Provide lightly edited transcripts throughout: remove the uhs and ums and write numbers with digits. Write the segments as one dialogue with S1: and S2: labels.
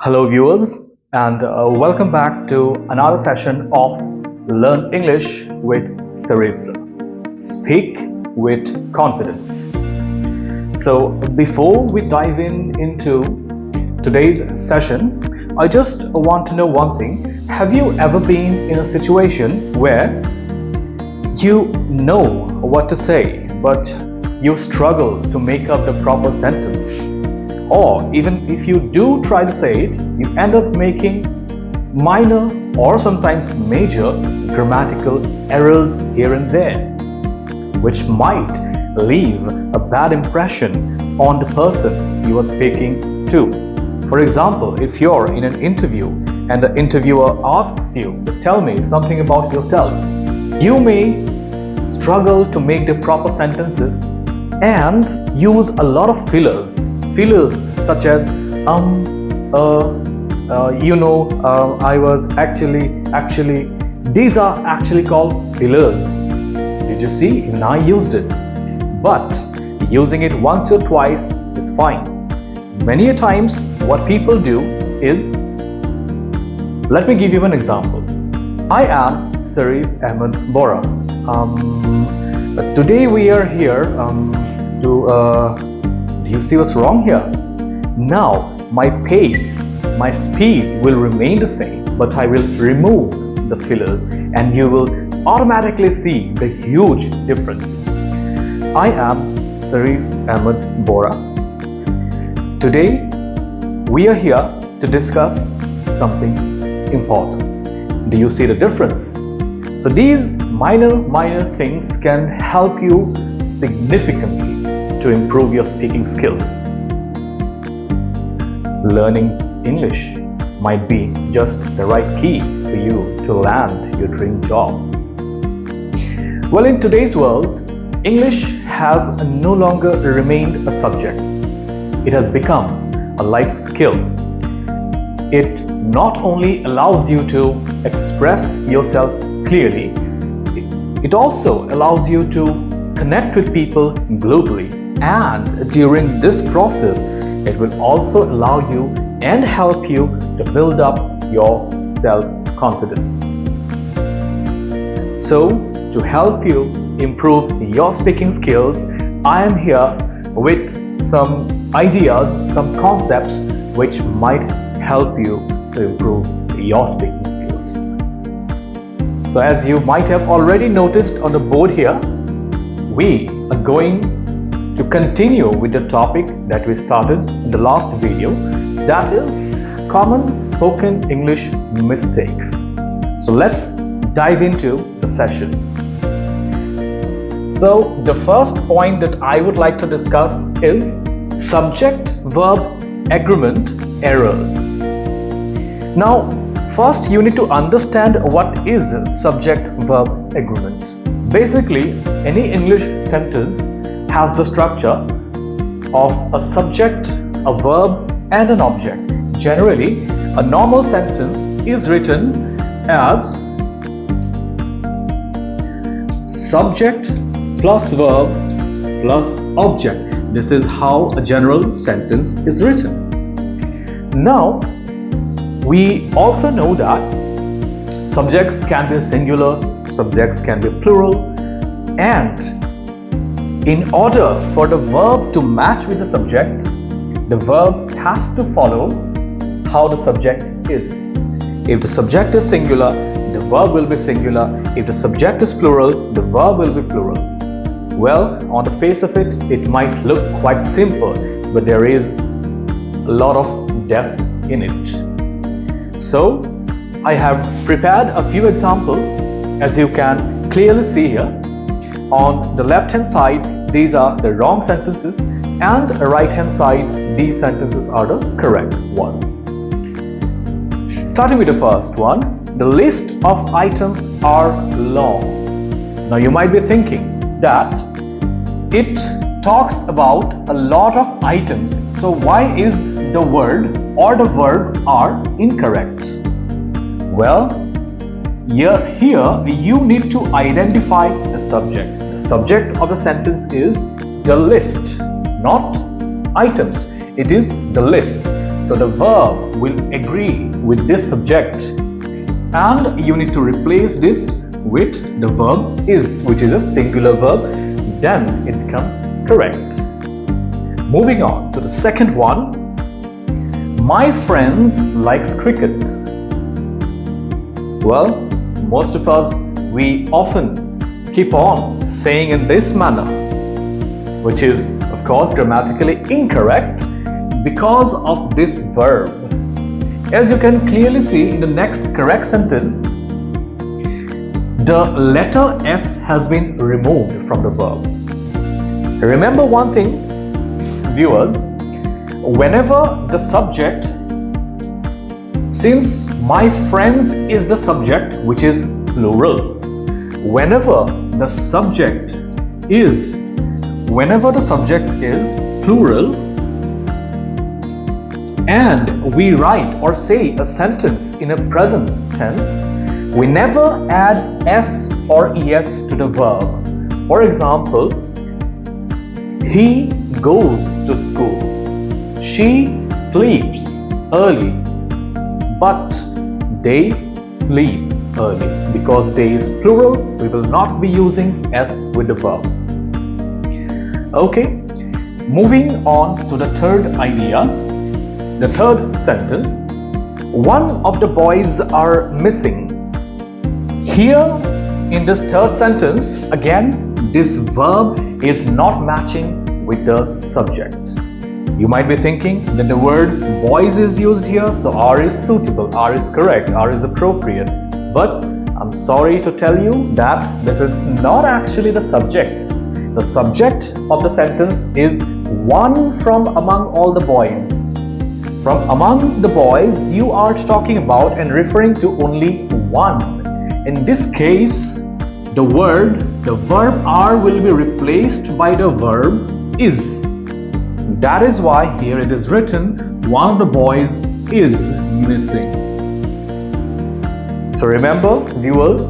S1: Hello, viewers, and welcome back to another session of Learn English with Sarifza. Speak with confidence. So, before we dive into today's session, I just want to know one thing. Have you ever been in a situation where you know what to say, but you struggle to make up the proper sentence? Or even if you do try to say it, you end up making minor or sometimes major grammatical errors here and there, which might leave a bad impression on the person you are speaking to. For example, if you're in an interview and the interviewer asks you to tell me something about yourself, you may struggle to make the proper sentences and use a lot of fillers such as I was actually. These are actually called fillers. Did you see? Even I used it. But using it once or twice is fine. Many a times what people do is, let me give you an example. I am Sarif Ahmed Bora. Today we are here do you see what's wrong here? Now, my pace, my speed will remain the same, but I will remove the fillers and you will automatically see the huge difference. I am Sarif Ahmed Bora. Today, we are here to discuss something important. Do you see the difference? So these minor things can help you significantly to improve your speaking skills. Learning English might be just the right key for you to land your dream job. Well, in today's world, English has no longer remained a subject. It has become a life skill. It not only allows you to express yourself clearly, it also allows you to connect with people globally. And during this process, it will also allow you and help you to build up your self-confidence. So, to help you improve your speaking skills, I am here with some ideas, some concepts which might help you to improve your speaking skills. So, as you might have already noticed on the board here, we are going to continue with the topic that we started in the last video, that is common spoken English mistakes. So let's dive into the session. So the first point that I would like to discuss is subject-verb agreement errors. Now, first you need to understand what is subject-verb agreement. Basically, any English sentence has the structure of a subject, a verb, and an object. Generally, a normal sentence is written as subject plus verb plus object. This is how a general sentence is written. Now, we also know that subjects can be singular, subjects can be plural, and in order for the verb to match with the subject, the verb has to follow how the subject is. If the subject is singular, the verb will be singular. If the subject is plural, the verb will be plural. Well, on the face of it, it might look quite simple, but there is a lot of depth in it. So, I have prepared a few examples, as you can clearly see here. On the left hand side, these are the wrong sentences, and the right hand side, these sentences are the correct ones. Starting with the first one, the list of items are long. Now you might be thinking that it talks about a lot of items, so why is the word or the verb are incorrect? Well, here you need to identify the subject. The subject of the sentence is the list, not items. It is the list. So the verb will agree with this subject, and you need to replace this with the verb is, which is a singular verb. Then it becomes correct. Moving on to the second one. My friends likes cricket. Well, most of us, we often keep on saying in this manner, which is of course grammatically incorrect because of this verb. As you can clearly see in the next correct sentence, the letter S has been removed from the verb. Remember one thing, viewers, whenever the subject, since my friends is the subject, which is plural, whenever the subject is plural and we write or say a sentence in a present tense, we never add S or ES to the verb. For example, he goes to school. She sleeps early. But they sleep early. Because they is plural, we will not be using S with the verb. Okay, moving on to the third idea, the third sentence. One of the boys are missing. Here in this third sentence, again, this verb is not matching with the subject. You might be thinking that the word boys is used here, so R is suitable, R is correct, R is appropriate. But I'm sorry to tell you that this is not actually the subject. The subject of the sentence is one from among all the boys. From among the boys, you are talking about and referring to only one. In this case, the verb are will be replaced by the verb is. That is why here it is written, one of the boys is missing. So remember, viewers,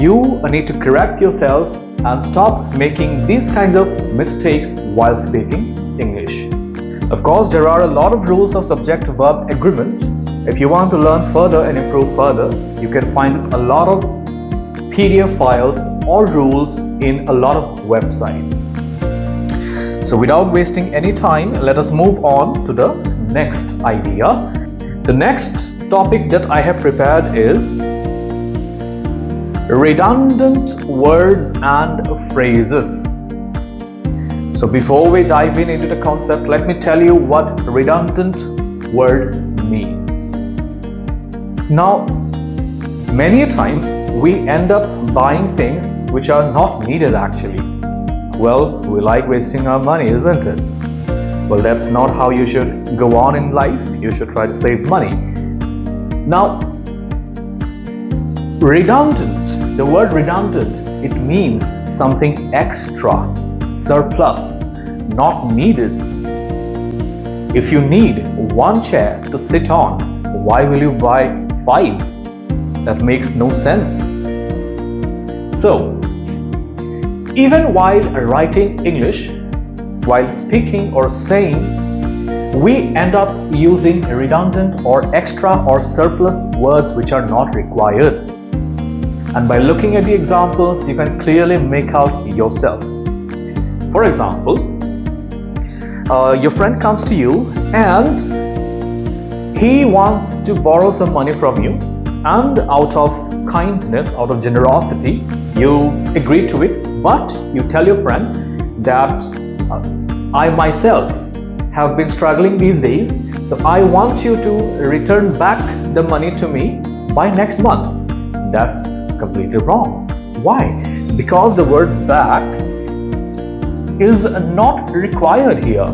S1: you need to correct yourself and stop making these kinds of mistakes while speaking English. Of course, there are a lot of rules of subject-verb agreement. If you want to learn further and improve further, you can find a lot of PDF files or rules in a lot of websites. So without wasting any time, let us move on to the next idea. The next topic that I have prepared is redundant words and phrases. So before we dive into the concept, let me tell you what redundant word means. Now, many times we end up buying things which are not needed actually. Well, we like wasting our money, isn't it? Well, that's not how you should go on in life. You should try to save money. Now, redundant, the word redundant, it means something extra, surplus, not needed. If you need one chair to sit on, why will you buy 5? That makes no sense. So, even while writing English, while speaking or saying, we end up using redundant or extra or surplus words which are not required. And by looking at the examples, you can clearly make out yourself. For example, your friend comes to you and he wants to borrow some money from you, and out of kindness, out of generosity, you agree to it, but you tell your friend that I myself have been struggling these days, so I want you to return back the money to me by next month. That's completely wrong. Why? Because the word back is not required here.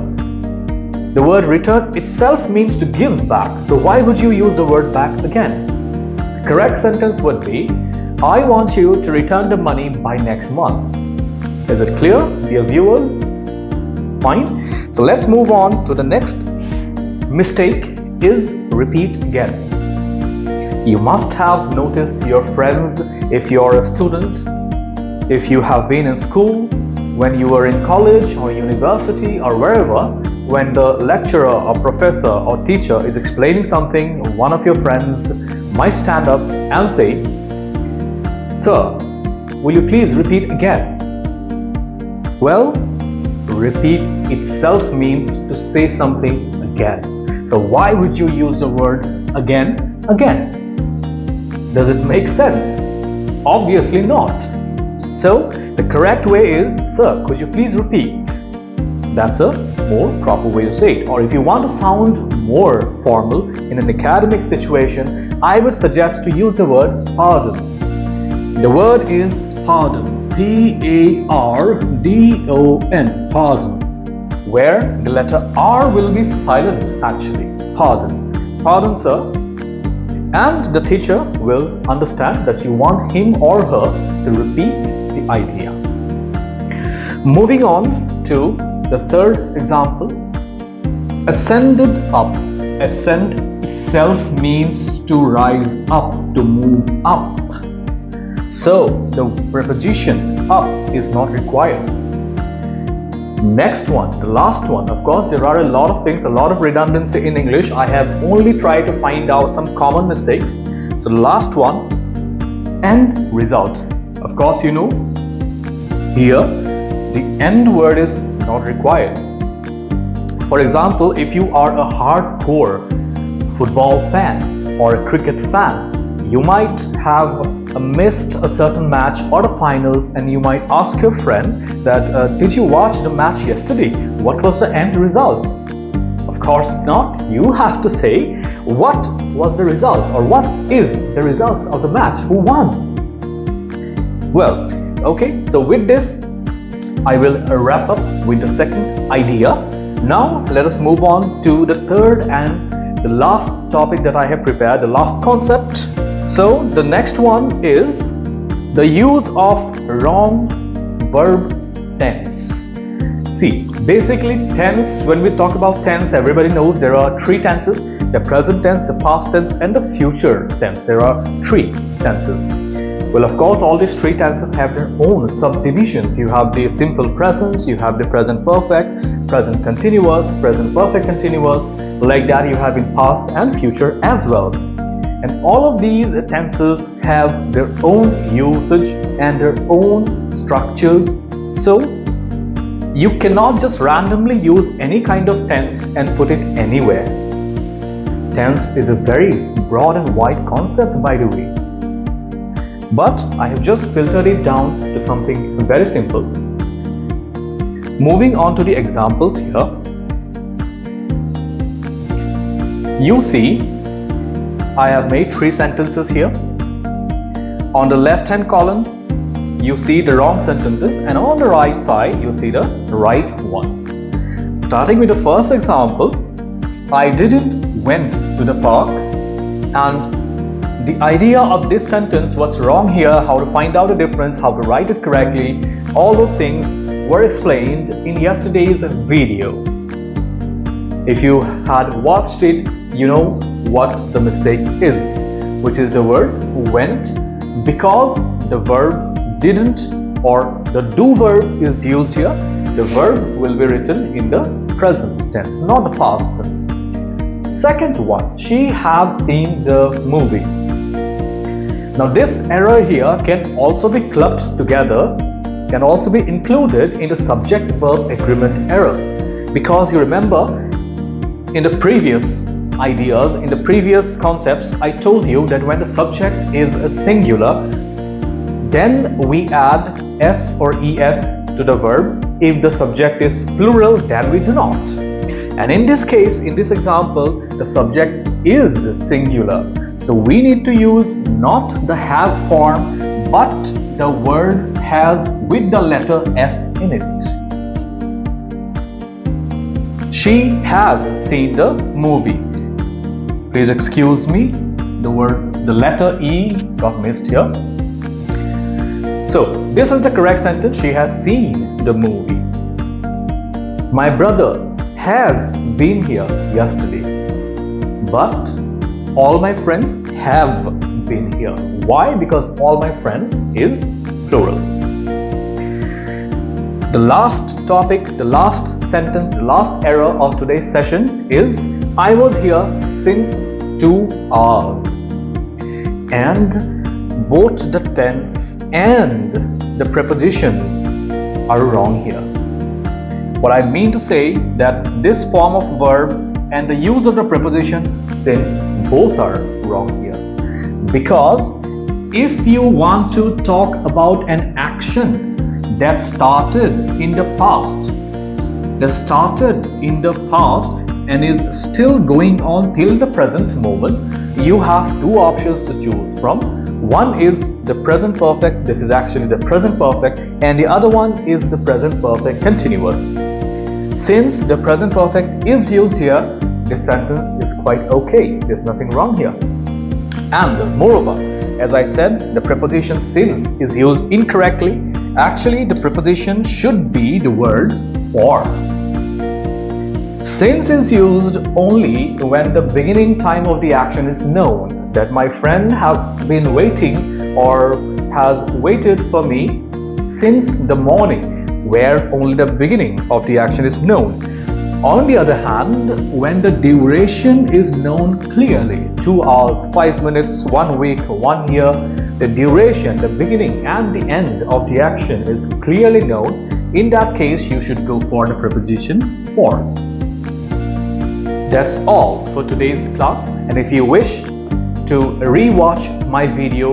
S1: The word return itself means to give back. So why would you use the word back again? The correct sentence would be, I want you to return the money by next month. Is it clear, dear viewers? Fine. So let's move on to the next mistake is repeat again. You must have noticed your friends if you're a student, if you have been in school, when you were in college or university or wherever, when the lecturer or professor or teacher is explaining something, one of your friends might stand up and say, "Sir, will you please repeat again?" Well, repeat itself means to say something again. So why would you use the word again? Does it make sense? Obviously not. So the correct way is, "Sir, could you please repeat?" That's a more proper way to say it. Or if you want to sound more formal in an academic situation, I would suggest to use the word pardon. The word is pardon. P-A-R-D-O-N. Pardon. Where the letter R will be silent actually. Pardon. Pardon, sir. And the teacher will understand that you want him or her to repeat the idea. Moving on to the third example. Ascended up. Ascend itself means to rise up, to move up. So the preposition up is not required. Next one, the last one. Of course, there are a lot of things, a lot of redundancy in English. I have only tried to find out some common mistakes. So the last one, end result. Of course, you know, here the end word is not required. For example, if you are a hardcore football fan or a cricket fan, you might have missed a certain match or the finals, and you might ask your friend that, "Did you watch the match yesterday? What was the end result?" Of course not. You have to say what was the result, or what is the result of the match, who won. Well, okay, so with this I will wrap up with the second idea. Now let us move on to the third and the last topic that I have prepared, the last concept. So the next one is the use of wrong verb tense. See, basically tense, when we talk about tense, everybody knows there are three tenses: the present tense, the past tense, and the future tense. There are three tenses. Well, of course, all these three tenses have their own subdivisions. You have the simple present, you have the present perfect, present continuous, present perfect continuous. Like that, you have in past and future as well. And all of these tenses have their own usage and their own structures. So you cannot just randomly use any kind of tense and put it anywhere. Tense is a very broad and wide concept, by the way. But I have just filtered it down to something very simple. Moving on to the examples here. You see, I have made three sentences here. On the left hand column, you see the wrong sentences, and on the right side, you see the right ones. Starting with the first example, I didn't went to the park, and the idea of this sentence was wrong here. How to find out the difference, how to write it correctly, all those things were explained in yesterday's video. If you had watched it, you know what the mistake is, which is the word went, because the verb didn't, or the do verb is used here. The verb will be written in the present tense, not the past tense. Second one, she have seen the movie. Now this error here can also be clubbed together, can also be included in the subject-verb agreement error, because you remember in the previous ideas, in the previous concepts, I told you that when the subject is a singular, then we add s or es to the verb. If the subject is plural, then we do not. And in this case, in this example, the subject is singular. So we need to use not the have form, but the word has with the letter s in it. She has seen the movie. Please excuse me, the letter E got missed here. So this is the correct sentence. She has seen the movie. My brother has been here yesterday, but all my friends have been here. Why? Because all my friends is plural. The last topic, the last sentence, the last error of today's session is I was here since 2 hours. And both the tense and the preposition are wrong here. What I mean to say that this form of verb and the use of the preposition since both are wrong here. Because if you want to talk about an action that started in the past, and is still going on till the present moment, you have two options to choose from. One is the present perfect, this is actually the present perfect, and the other one is the present perfect continuous. Since the present perfect is used here, this sentence is quite okay, there's nothing wrong here. And moreover, as I said, the preposition since is used incorrectly. Actually, the preposition should be the word for. Since is used only when the beginning time of the action is known, that my friend has been waiting or has waited for me since the morning, where only the beginning of the action is known. On the other hand, when the duration is known clearly, 2 hours, 5 minutes, 1 week, 1 year, the duration, the beginning and the end of the action is clearly known. In that case, you should go for the preposition for. That's all for today's class, and if you wish to re-watch my video,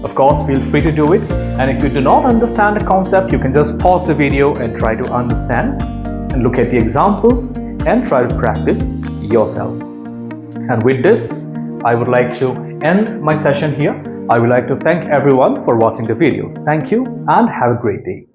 S1: of course feel free to do it. And if you do not understand the concept, you can just pause the video and try to understand and look at the examples and try to practice yourself. And with this, I would like to end my session here. I would like to thank everyone for watching the video. Thank you and have a great day.